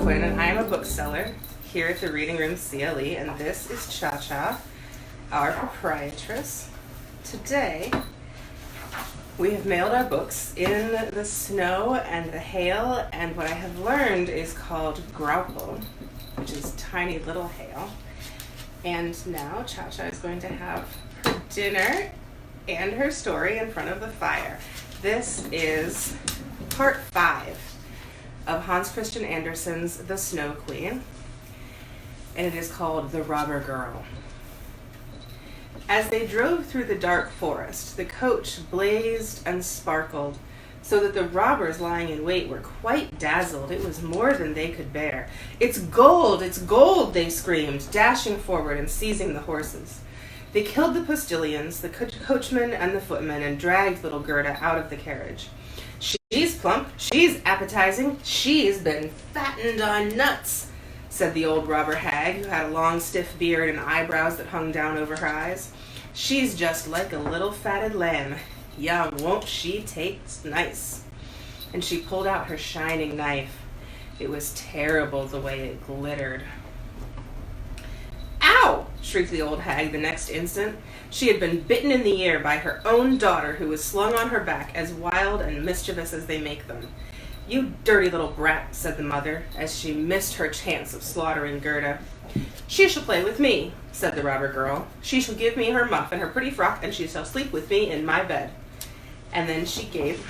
Quinn, and I am a bookseller here at the Reading Room CLE, and this is Cha-Cha, our proprietress. Today, we have mailed our books in the snow and the hail, and what I have learned is called grauple, which is tiny little hail. And now Cha-Cha is going to have her dinner and her story in front of the fire. This is part 5 of Hans Christian Andersen's The Snow Queen, and it is called The Robber Girl. As they drove through the dark forest, the coach blazed and sparkled, so that the robbers lying in wait were quite dazzled. It was more than they could bear. "It's gold! It's gold!" they screamed, dashing forward and seizing the horses. They killed the postilions, the coachman, and the footman, and dragged little Gerda out of the carriage. "She's plump, she's appetizing, she's been fattened on nuts," said the old robber hag, who had a long stiff beard and eyebrows that hung down over her eyes. "She's just like a little fatted lamb. Yum, won't she taste nice?" And she pulled out her shining knife. It was terrible the way it glittered. "Ow!" shrieked the old hag the next instant. She had been bitten in the ear by her own daughter, who was slung on her back, as wild and mischievous as they make them. "You dirty little brat," said the mother, as she missed her chance of slaughtering Gerda. "She shall play with me," said the robber girl. "She shall give me her muff and her pretty frock, and she shall sleep with me in my bed." And then she gave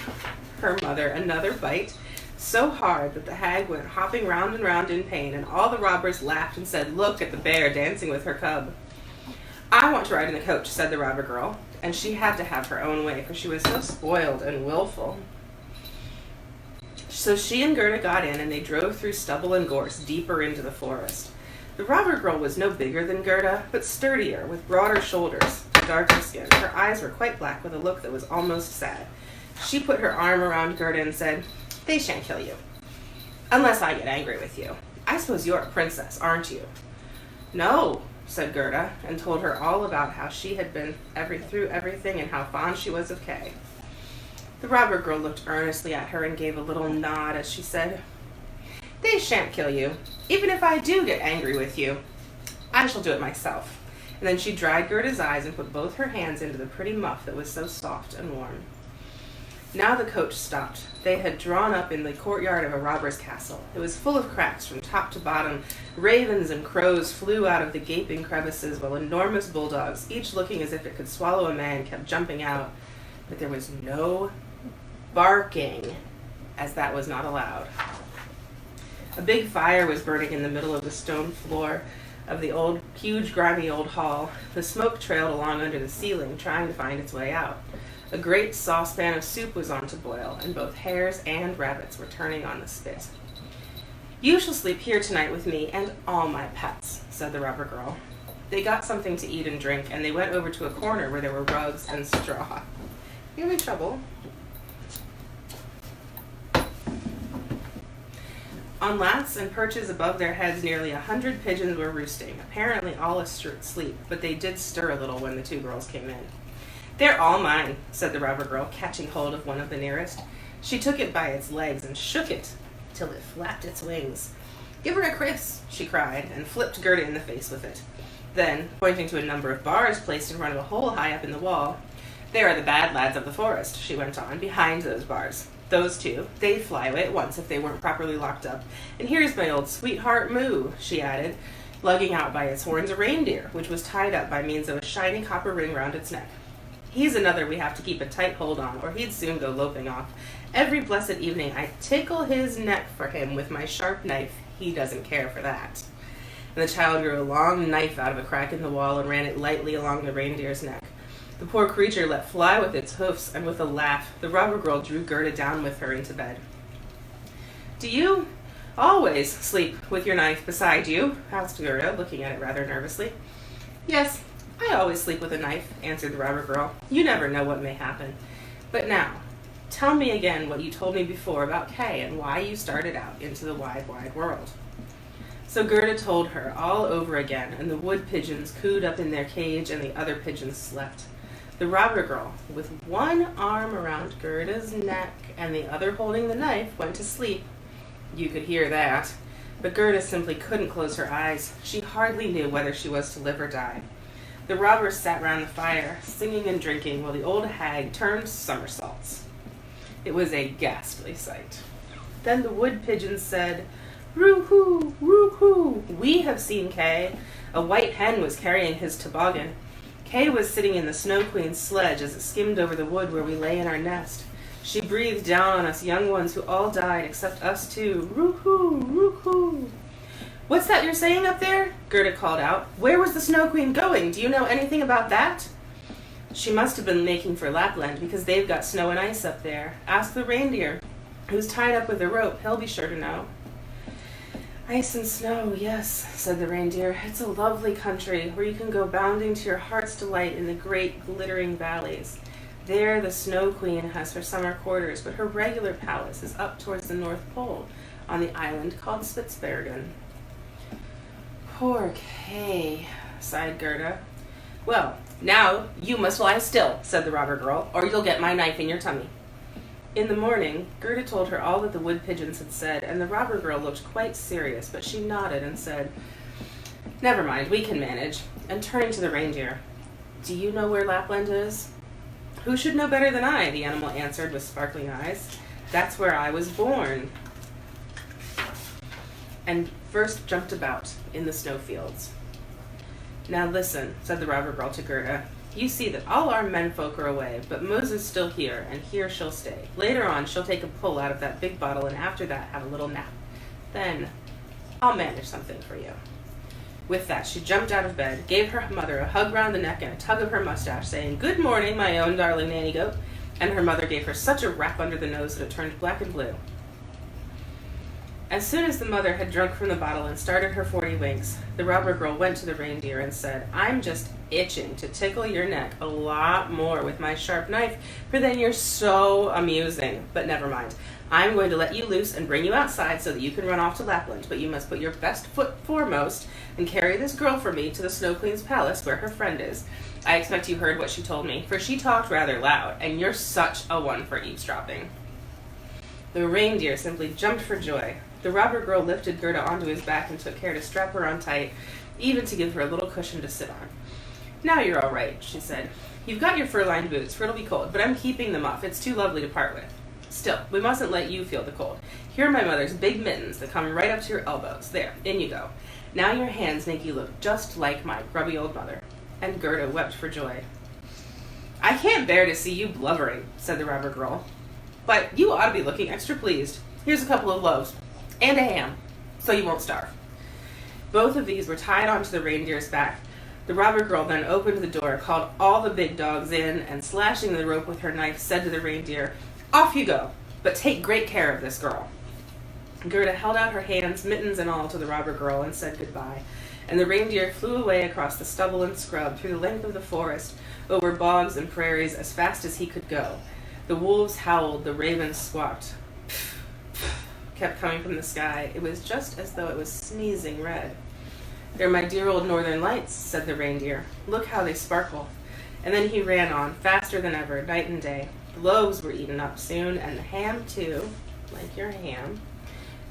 her mother another bite, so hard that the hag went hopping round and round in pain, and all the robbers laughed and said, "Look at the bear dancing with her cub." "I want to ride in the coach," said the robber girl, and she had to have her own way, for she was so spoiled and willful. So she and Gerda got in, and they drove through stubble and gorse deeper into the forest. The robber girl was no bigger than Gerda, but sturdier, with broader shoulders and darker skin. Her eyes were quite black, with a look that was almost sad. She put her arm around Gerda and said, "They shan't kill you, unless I get angry with you. I suppose you're a princess, aren't you?" "No," said Gerda, and told her all about how she had been through everything and how fond she was of Kay. The robber girl looked earnestly at her and gave a little nod as she said, "They shan't kill you. Even if I do get angry with you, I shall do it myself." And then she dried Gerda's eyes and put both her hands into the pretty muff that was so soft and warm. Now the coach stopped. They had drawn up in the courtyard of a robber's castle. It was full of cracks from top to bottom. Ravens and crows flew out of the gaping crevices, while enormous bulldogs, each looking as if it could swallow a man, kept jumping out. But there was no barking, as that was not allowed. A big fire was burning in the middle of the stone floor of the huge, grimy old hall. The smoke trailed along under the ceiling, trying to find its way out. A great saucepan of soup was on to boil, and both hares and rabbits were turning on the spit. "You shall sleep here tonight with me and all my pets," said the robber girl. They got something to eat and drink, and they went over to a corner where there were rugs and straw. "You having trouble?" On laths and perches above their heads, nearly 100 pigeons were roosting, apparently all asleep, but they did stir a little when the two girls came in. "They're all mine," said the robber girl, catching hold of one of the nearest. She took it by its legs and shook it till it flapped its wings. "Give her a kiss," she cried, and flipped Gerda in the face with it. Then, pointing to a number of bars placed in front of a hole high up in the wall, "There are the bad lads of the forest," she went on, "behind those bars. Those two, they'd fly away at once if they weren't properly locked up. And here's my old sweetheart Moo," she added, lugging out by its horns a reindeer, which was tied up by means of a shiny copper ring round its neck. "He's another we have to keep a tight hold on, or he'd soon go loping off. Every blessed evening I tickle his neck for him with my sharp knife. He doesn't care for that." And the child drew a long knife out of a crack in the wall and ran it lightly along the reindeer's neck. The poor creature let fly with its hoofs, and with a laugh, the robber girl drew Gerda down with her into bed. "Do you always sleep with your knife beside you?" asked Gerda, looking at it rather nervously. "Yes, I always sleep with a knife," answered the robber girl. "You never know what may happen. But now, tell me again what you told me before about Kay and why you started out into the wide, wide world." So Gerda told her all over again, and the wood pigeons cooed up in their cage, and the other pigeons slept. The robber girl, with one arm around Gerda's neck and the other holding the knife, went to sleep. You could hear that. But Gerda simply couldn't close her eyes. She hardly knew whether she was to live or die. The robbers sat round the fire, singing and drinking, while the old hag turned somersaults. It was a ghastly sight. Then the wood pigeons said, "Roo-hoo, roo-hoo, we have seen Kay." A white hen was carrying his toboggan. Kay was sitting in the Snow Queen's sledge as it skimmed over the wood where we lay in our nest. She breathed down on us young ones who all died except us two. Roo-hoo, roo-hoo. "What's that you're saying up there?" Gerda called out. "Where was the Snow Queen going? Do you know anything about that?" "She must have been making for Lapland because they've got snow and ice up there. Ask the reindeer, who's tied up with a rope. He'll be sure to know." "Ice and snow, yes," said the reindeer. "It's a lovely country where you can go bounding to your heart's delight in the great glittering valleys. There the Snow Queen has her summer quarters, but her regular palace is up towards the North Pole on the island called Spitzbergen." "Poor Kay," sighed Gerda. "Well, now you must lie still," said the robber girl, "or you'll get my knife in your tummy." In the morning, Gerda told her all that the wood pigeons had said, and the robber girl looked quite serious, but she nodded and said, "Never mind, we can manage." And turning to the reindeer, "Do you know where Lapland is?" "Who should know better than I?" the animal answered with sparkling eyes. "That's where I was born, and first jumped about in the snowfields." "Now listen," said the robber girl to Gerda. "You see that all our menfolk are away, but Moses still here, and here she'll stay. Later on, she'll take a pull out of that big bottle, and after that, have a little nap. Then, I'll manage something for you." With that, she jumped out of bed, gave her mother a hug round the neck and a tug of her mustache, saying, "Good morning, my own darling nanny goat," and her mother gave her such a rap under the nose that it turned black and blue. As soon as the mother had drunk from the bottle and started her 40 winks, the robber girl went to the reindeer and said, "I'm just itching to tickle your neck a lot more with my sharp knife, for then you're so amusing. But never mind. I'm going to let you loose and bring you outside so that you can run off to Lapland, but you must put your best foot foremost and carry this girl for me to the Snow Queen's palace where her friend is. I expect you heard what she told me, for she talked rather loud, and you're such a one for eavesdropping." The reindeer simply jumped for joy. The robber girl lifted Gerda onto his back and took care to strap her on tight, even to give her a little cushion to sit on. "Now you're all right," she said. "You've got your fur-lined boots, for it'll be cold, but I'm keeping them off. It's too lovely to part with. Still, we mustn't let you feel the cold. Here are my mother's big mittens that come right up to your elbows. There, in you go. Now your hands make you look just like my grubby old mother." And Gerda wept for joy. "I can't bear to see you blubbering," said the robber girl. "But you ought to be looking extra pleased. Here's a couple of loaves. And a ham, so you won't starve." Both of these were tied onto the reindeer's back. The robber girl then opened the door, called all the big dogs in, and slashing the rope with her knife, said to the reindeer, "Off you go, but take great care of this girl." Gerda held out her hands, mittens and all, to the robber girl and said goodbye, and the reindeer flew away across the stubble and scrub, through the length of the forest, over bogs and prairies, as fast as he could go. The wolves howled, the ravens squawked. Kept coming from the sky. It was just as though it was sneezing red. "They're my dear old northern lights," said the reindeer. "Look how they sparkle." And then he ran on, faster than ever, night and day. The loaves were eaten up soon, and the ham too, like your ham.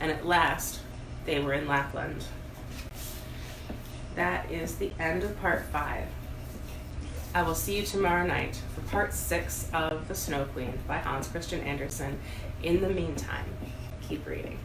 And at last, they were in Lapland. That is the end of part 5. I will see you tomorrow night for part 6 of The Snow Queen by Hans Christian Andersen. In the meantime, keep reading.